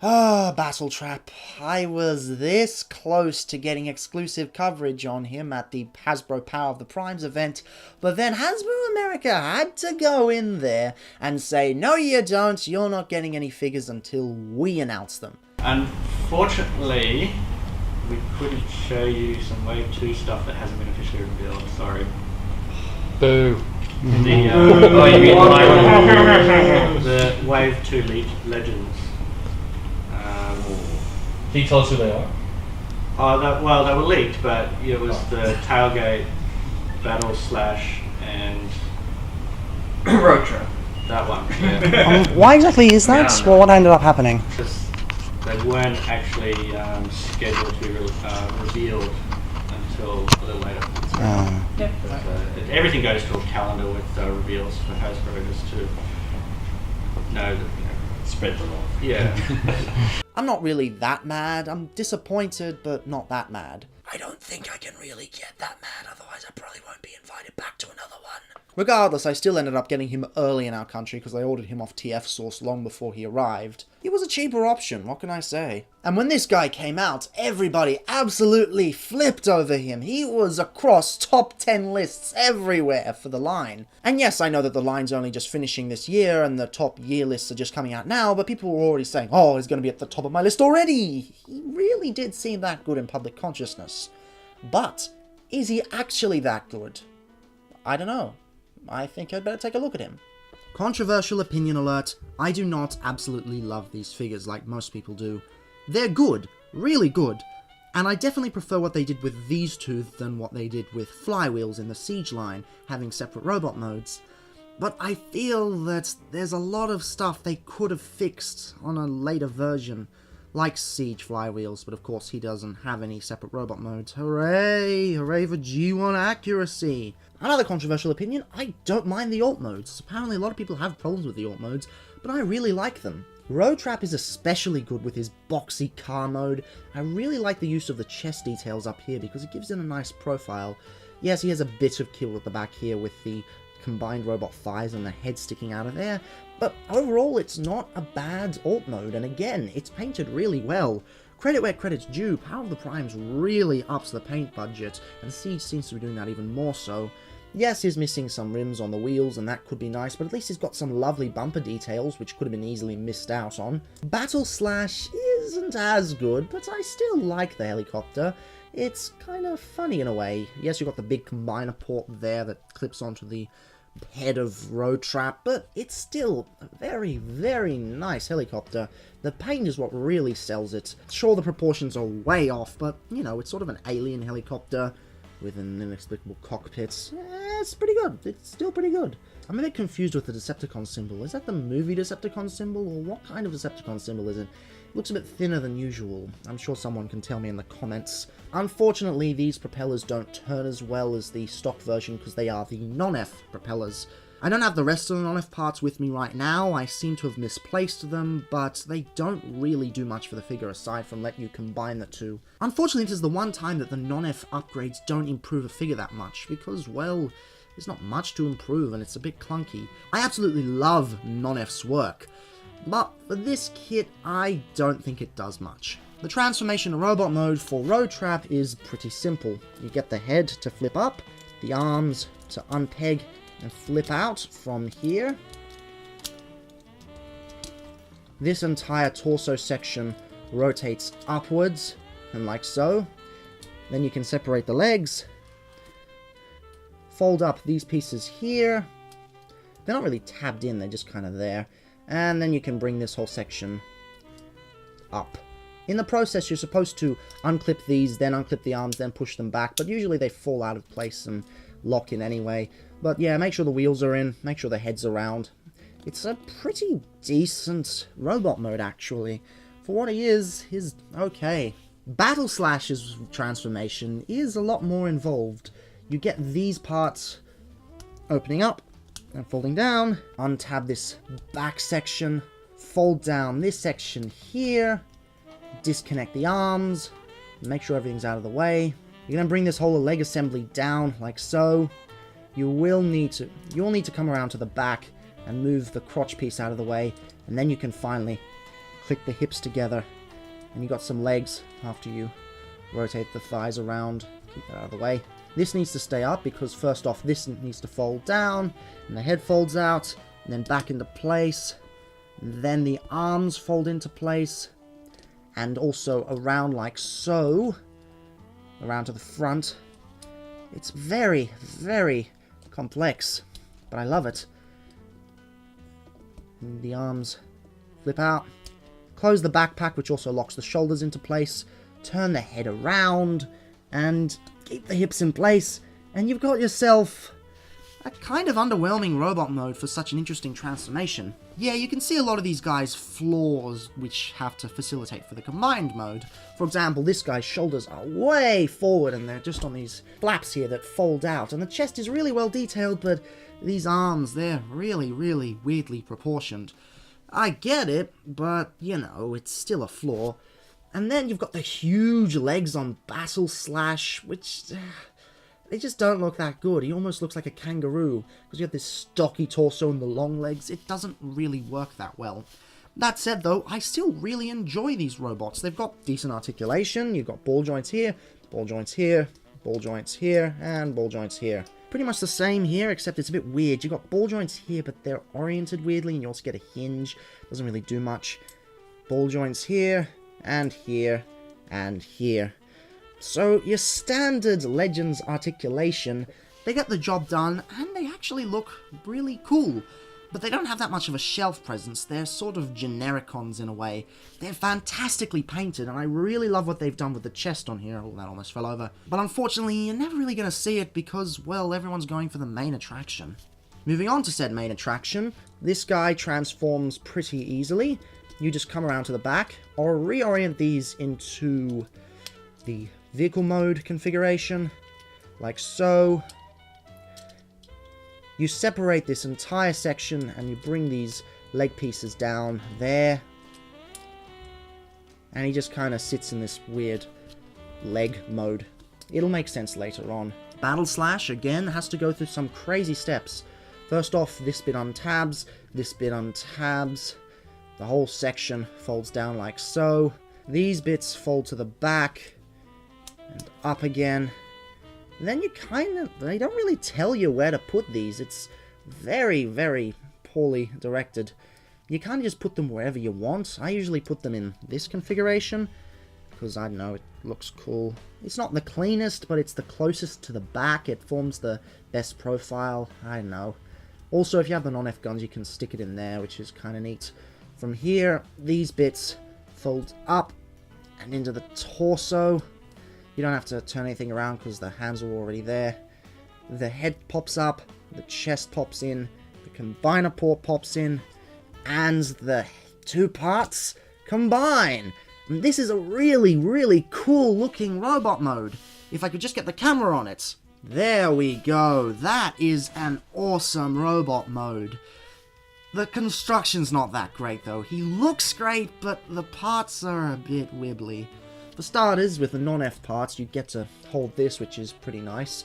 Ah, Battletrap. I was this close to getting exclusive coverage on him at the Hasbro Power of the Primes event, but then Hasbro America had to go in there and say, no you don't, you're not getting any figures until we announce them. Unfortunately, we couldn't show you some Wave 2 stuff that hasn't been officially revealed, sorry. Boo. The Wave 2 Legends. Can you tell us who they are? Well, they were leaked, but it was the Tailgate, Battle Slash, and Road Trip. That one. Yeah. Why exactly is that? Well, what ended up happening? Because they weren't actually scheduled to be revealed until a little later. Everything goes to a calendar with reveals for Hasbro just to know that, Spread the love. Yeah. I'm not really that mad. I'm disappointed, but not that mad. I don't think I can really get that mad, otherwise I probably won't be invited back to another one. Regardless, I still ended up getting him early in our country because I ordered him off TF Source long before he arrived. He was a cheaper option, what can I say? And when this guy came out, everybody absolutely flipped over him. He was across top 10 lists everywhere for the line. And yes, I know that the line's only just finishing this year and the top year lists are just coming out now, but people were already saying, oh, he's going to be at the top of my list already. He really did seem that good in public consciousness. But, is he actually that good? I don't know. I think I'd better take a look at him. Controversial opinion alert, I do not absolutely love these figures like most people do. They're good, really good, and I definitely prefer what they did with these two than what they did with Flywheels in the Siege line, having separate robot modes. But I feel that there's a lot of stuff they could have fixed on a later version, like Siege Flywheels, but of course he doesn't have any separate robot modes. Hooray! Hooray for G1 accuracy! Another controversial opinion, I don't mind the alt modes. Apparently a lot of people have problems with the alt modes, but I really like them. Road Trap is especially good with his boxy car mode. I really like the use of the chest details up here because it gives it a nice profile. Yes, he has a bit of kill at the back here with the combined robot thighs and the head sticking out of there, but overall it's not a bad alt mode, and again, it's painted really well. Credit where credit's due, Power of the Primes really ups the paint budget, and Siege seems to be doing that even more so. Yes, he's missing some rims on the wheels, and that could be nice, but at least he's got some lovely bumper details, which could have been easily missed out on. Battle Slash isn't as good, but I still like the helicopter. It's kind of funny in a way. Yes, you've got the big combiner port there that clips onto the head of Road Trap, but it's still a very, very nice helicopter. The paint is what really sells it. Sure, the proportions are way off, but, you know, it's sort of an alien helicopter with an inexplicable cockpit. It's pretty good. It's still pretty good. I'm a bit confused with the Decepticon symbol. Is that the movie Decepticon symbol, or what kind of Decepticon symbol is it? It looks a bit thinner than usual. I'm sure someone can tell me in the comments. Unfortunately, these propellers don't turn as well as the stock version because they are the non-F propellers. I don't have the rest of the non-F parts with me right now. I seem to have misplaced them, but they don't really do much for the figure aside from let you combine the two. Unfortunately, this is the one time that the non-F upgrades don't improve a figure that much because, well, there's not much to improve and it's a bit clunky. I absolutely love non-F's work, but for this kit, I don't think it does much. The transformation to robot mode for Road Trap is pretty simple. You get the head to flip up, the arms to unpeg and flip out from here. This entire torso section rotates upwards, and like so. Then you can separate the legs, fold up these pieces here. They're not really tabbed in, they're just kind of there. And then you can bring this whole section up. In the process, you're supposed to unclip these, then unclip the arms, then push them back, but usually they fall out of place and lock in anyway. But yeah, make sure the wheels are in, make sure the head's around. It's a pretty decent robot mode, actually. For what he is, he's okay. Battle Slash's transformation is a lot more involved. You get these parts opening up and folding down, untab this back section, fold down this section here, disconnect the arms, make sure everything's out of the way. You're going to bring this whole leg assembly down like so. You'll need to come around to the back and move the crotch piece out of the way, and then you can finally click the hips together, and you got some legs after you rotate the thighs around. Keep that out of the way. This needs to stay up because first off this needs to fold down, and the head folds out, and then back into place. Then the arms fold into place, and also around like so, around to the front. It's very, very complex, but I love it. And the arms flip out. Close the backpack, which also locks the shoulders into place. Turn the head around, and keep the hips in place, and you've got yourself a kind of underwhelming robot mode for such an interesting transformation. Yeah, you can see a lot of these guys' flaws which have to facilitate for the combined mode. For example, this guy's shoulders are way forward and they're just on these flaps here that fold out, and the chest is really well detailed, but these arms, they're really, really weirdly proportioned. I get it, but, you know, it's still a flaw. And then you've got the huge legs on Battletrap, which they just don't look that good. He almost looks like a kangaroo, because you have this stocky torso and the long legs. It doesn't really work that well. That said, though, I still really enjoy these robots. They've got decent articulation. You've got ball joints here, ball joints here, ball joints here, and ball joints here. Pretty much the same here, except it's a bit weird. You've got ball joints here, but they're oriented weirdly, and you also get a hinge. Doesn't really do much. Ball joints here, and here, and here. So your standard Legends articulation, they get the job done, and they actually look really cool. But they don't have that much of a shelf presence. They're sort of genericons in a way. They're fantastically painted, and I really love what they've done with the chest on here. Oh, that almost fell over. But unfortunately, you're never really going to see it because, well, everyone's going for the main attraction. Moving on to said main attraction, this guy transforms pretty easily. You just come around to the back, or reorient these into the vehicle mode configuration, like so. You separate this entire section, and you bring these leg pieces down there. And he just kind of sits in this weird leg mode. It'll make sense later on. Battletrap, again, has to go through some crazy steps. First off, this bit untabs, this bit untabs. The whole section folds down like so. These bits fold to the back and up again. And then you they don't really tell you where to put these. It's very, very poorly directed. You kind of just put them wherever you want. I usually put them in this configuration because, I don't know, it looks cool. It's not the cleanest, but it's the closest to the back. It forms the best profile. I don't know. Also, if you have the non-F guns, you can stick it in there, which is kind of neat. From here, these bits fold up and into the torso. You don't have to turn anything around because the hands are already there. The head pops up, the chest pops in, the combiner port pops in, and the two parts combine. And this is a really, really cool looking robot mode. If I could just get the camera on it. There we go. That is an awesome robot mode. The construction's not that great though. He looks great, but the parts are a bit wibbly. For starters, with the non-F parts, you get to hold this, which is pretty nice.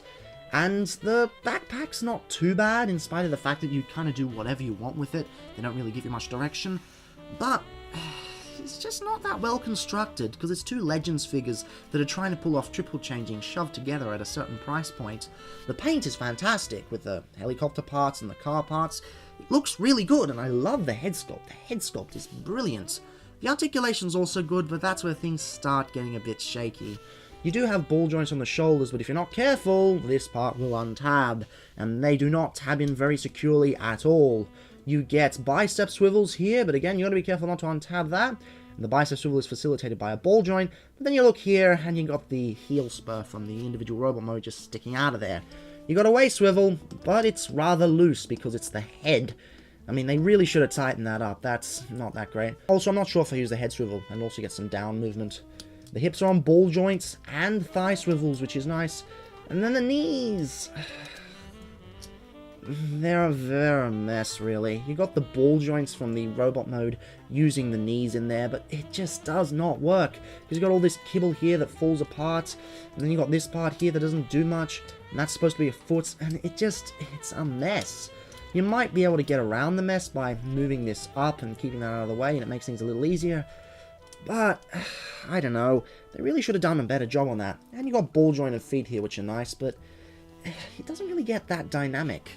And the backpack's not too bad, in spite of the fact that you kind of do whatever you want with it. They don't really give you much direction. But it's just not that well constructed, because it's two Legends figures that are trying to pull off triple changing shoved together at a certain price point. The paint is fantastic, with the helicopter parts and the car parts. It looks really good, and I love the head sculpt. The head sculpt is brilliant. The articulation's also good, but that's where things start getting a bit shaky. You do have ball joints on the shoulders, but if you're not careful, this part will untab, and they do not tab in very securely at all. You get bicep swivels here, but again, you gotta be careful not to untab that. And the bicep swivel is facilitated by a ball joint, but then you look here, and you got the heel spur from the individual robot mode just sticking out of there. You got a waist swivel, but it's rather loose because it's the head. I mean, they really should have tightened that up. That's not that great. Also, I'm not sure if I use the head swivel and also get some down movement. The hips are on ball joints and thigh swivels, which is nice. And then the knees. They're a mess, really. You got the ball joints from the robot mode using the knees in there, but it just does not work. Because you got all this kibble here that falls apart, and then you got this part here that doesn't do much, and that's supposed to be a foot, and it's a mess. You might be able to get around the mess by moving this up and keeping that out of the way, and it makes things a little easier. But, I don't know, they really should have done a better job on that. And you got ball jointed feet here, which are nice, but he doesn't really get that dynamic.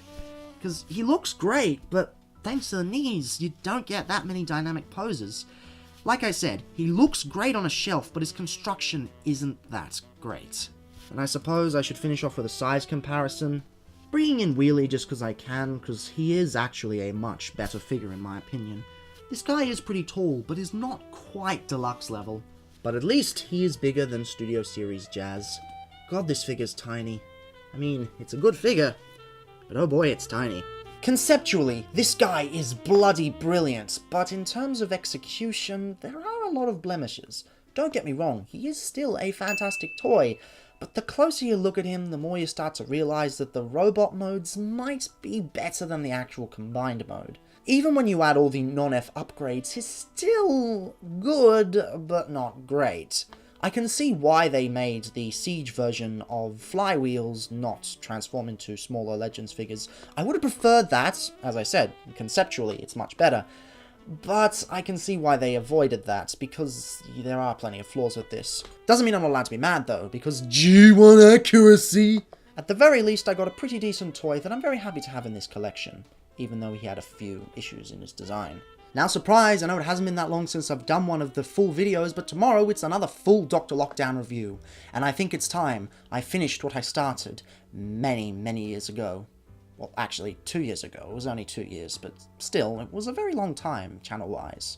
Because he looks great, but thanks to the knees, you don't get that many dynamic poses. Like I said, he looks great on a shelf, but his construction isn't that great. And I suppose I should finish off with a size comparison. Bringing in Wheelie just because I can, because he is actually a much better figure in my opinion. This guy is pretty tall, but is not quite deluxe level. But at least he is bigger than Studio Series Jazz. God, this figure's tiny. I mean, it's a good figure, but oh boy, it's tiny. Conceptually, this guy is bloody brilliant, but in terms of execution, there are a lot of blemishes. Don't get me wrong, he is still a fantastic toy, but the closer you look at him, the more you start to realize that the robot modes might be better than the actual combined mode. Even when you add all the non-F upgrades, he's still good, but not great. I can see why they made the Siege version of Flywheels not transform into smaller Legends figures. I would have preferred that, as I said, conceptually it's much better. But I can see why they avoided that, because there are plenty of flaws with this. Doesn't mean I'm not allowed to be mad though, because G1 accuracy! At the very least, I got a pretty decent toy that I'm very happy to have in this collection, even though he had a few issues in his design. Now surprise, I know it hasn't been that long since I've done one of the full videos, but tomorrow it's another full Dr. Lockdown review. And I think it's time I finished what I started many, many years ago. Well, actually, 2 years ago. It was only 2 years, but still, it was a very long time, channel-wise.